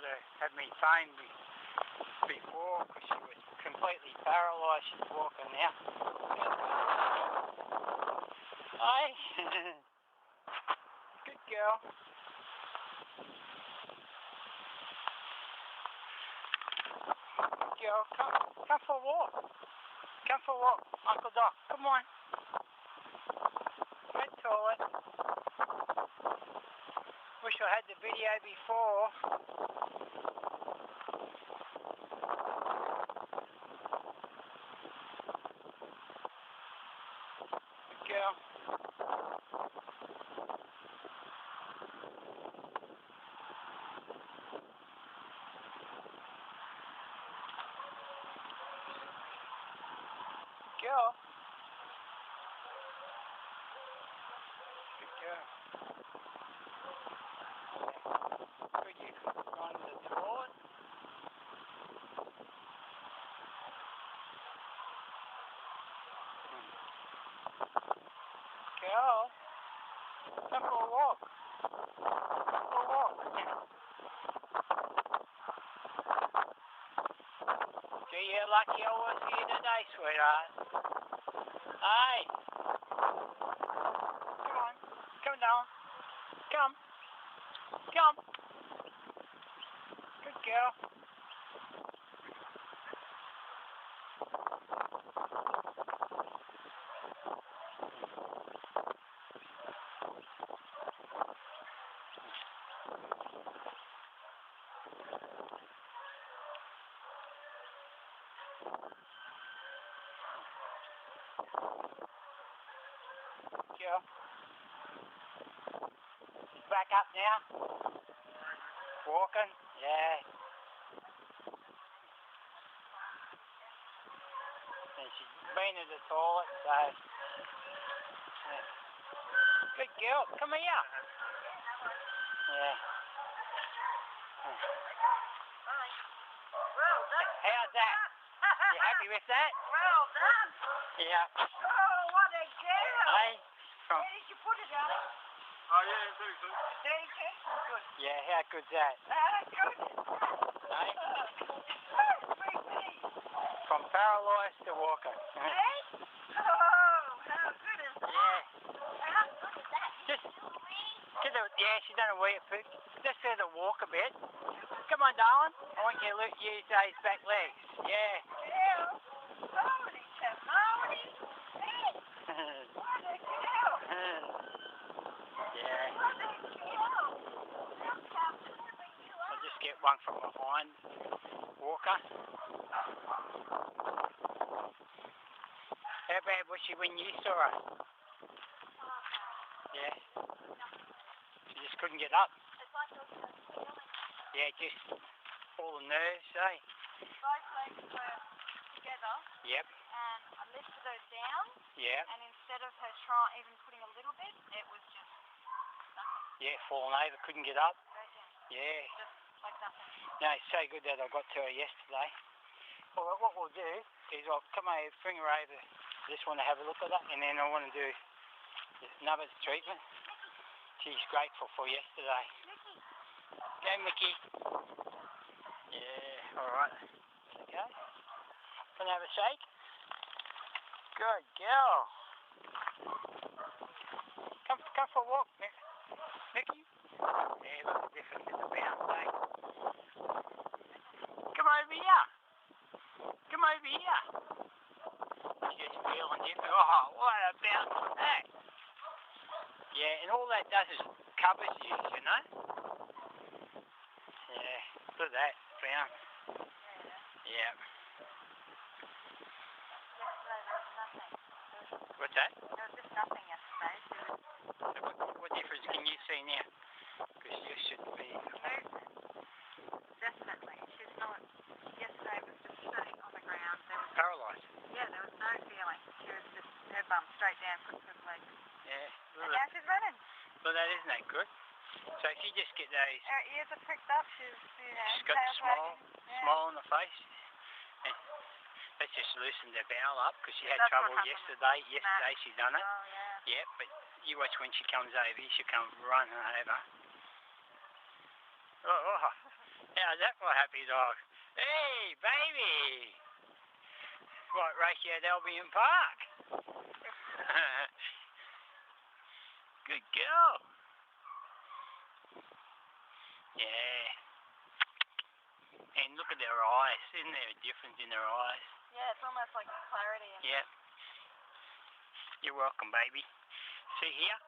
her had me phone before because she was completely paralysed. She's walking now. Hey, good girl. Good girl, come for a walk. Come for a walk, Uncle Doc. Come on. Go to the toilet. Wish I had the video before. Good girl. Good girl. Good girl. Could you run to the toilet? Girl, come for a walk. Come for a walk. Gee, you're lucky I was here today, sweetheart. Hey. Come on. Come down. Come. Come. Good girl. Girl. She's back up now. Walking. Yeah. And she's been to the toilet, so. Yeah. Good girl. Come here. Yeah. Well done. How's that? You happy with that? Well done. Yeah. Oh, what a girl. Hey, from. Where did you put it, darling? Oh yeah, 32. 32? Oh, good. Yeah, how good's that? Good. Hey? Sweet me. From paralysed to walking. Hey? Oh, how good is that? Yeah. How good is that? Just get her, yeah, she's done a wee bit. Just let her walk a bit. Come on, darling. I want you to use those back legs. Yeah. Girl. Holy tamale. Hey, what a girl. Yeah. What a girl. Look how beautiful you are. I'll just get one from behind. Walker. How bad was she when you saw her? Yeah. She just couldn't get up. It's like those feeling. Yeah, just all the nerves, eh? Both legs were together. Yep. And I lifted her down. Yeah. And instead of her even putting a little bit, it was just nothing. Yeah, falling over, couldn't get up. Straight down. Yeah. Just like nothing. No, it's so good that I got to her yesterday. Well, what we'll do is I'll come over, bring her over. I just want to have a look at that, and then I want to do another treatment. She's grateful for yesterday. Mickey. Go, Mickey. Yeah, all right. Okay. Can I have a shake? Good girl. Come for a walk, Mickey. Yeah, look at the difference in the bounce, eh? Come over here. Come over here. She's just feeling different. Oh, what a bounce was that? Yeah, and all that does is covers you, you know? Yeah, look at that bounce. Yeah. Yesterday there was nothing. What's that? There was just nothing yesterday. She was What difference can you see now? Because you should be. movement. Definitely. She's not. Yesterday was just sitting on the ground. There was Paralysed. Yeah, there was no feeling. She was just her bum straight down, foot to legs. Yeah. And now she's running. Well, that isn't that good. So if you just get those, Her ears are pricked up. She's, she's got the tail smile, wagging. Yeah. smile on the face. And that's just loosened her bowel up because she had That's trouble what happened. yesterday. Yesterday she done it. Oh, yeah. Yeah, but you watch when she comes over, she'll come running over. Oh, How's that for a happy dog? Hey, baby! Right, race you at Albion Park. Good girl. Yeah. And look at their eyes. Isn't there a difference in their eyes? Yeah, it's almost like clarity. Yep. You're welcome, baby. See here?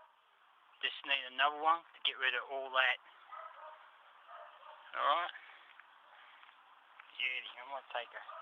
Just need another one to get rid of all that. Alright? Judy, I'm going to take her.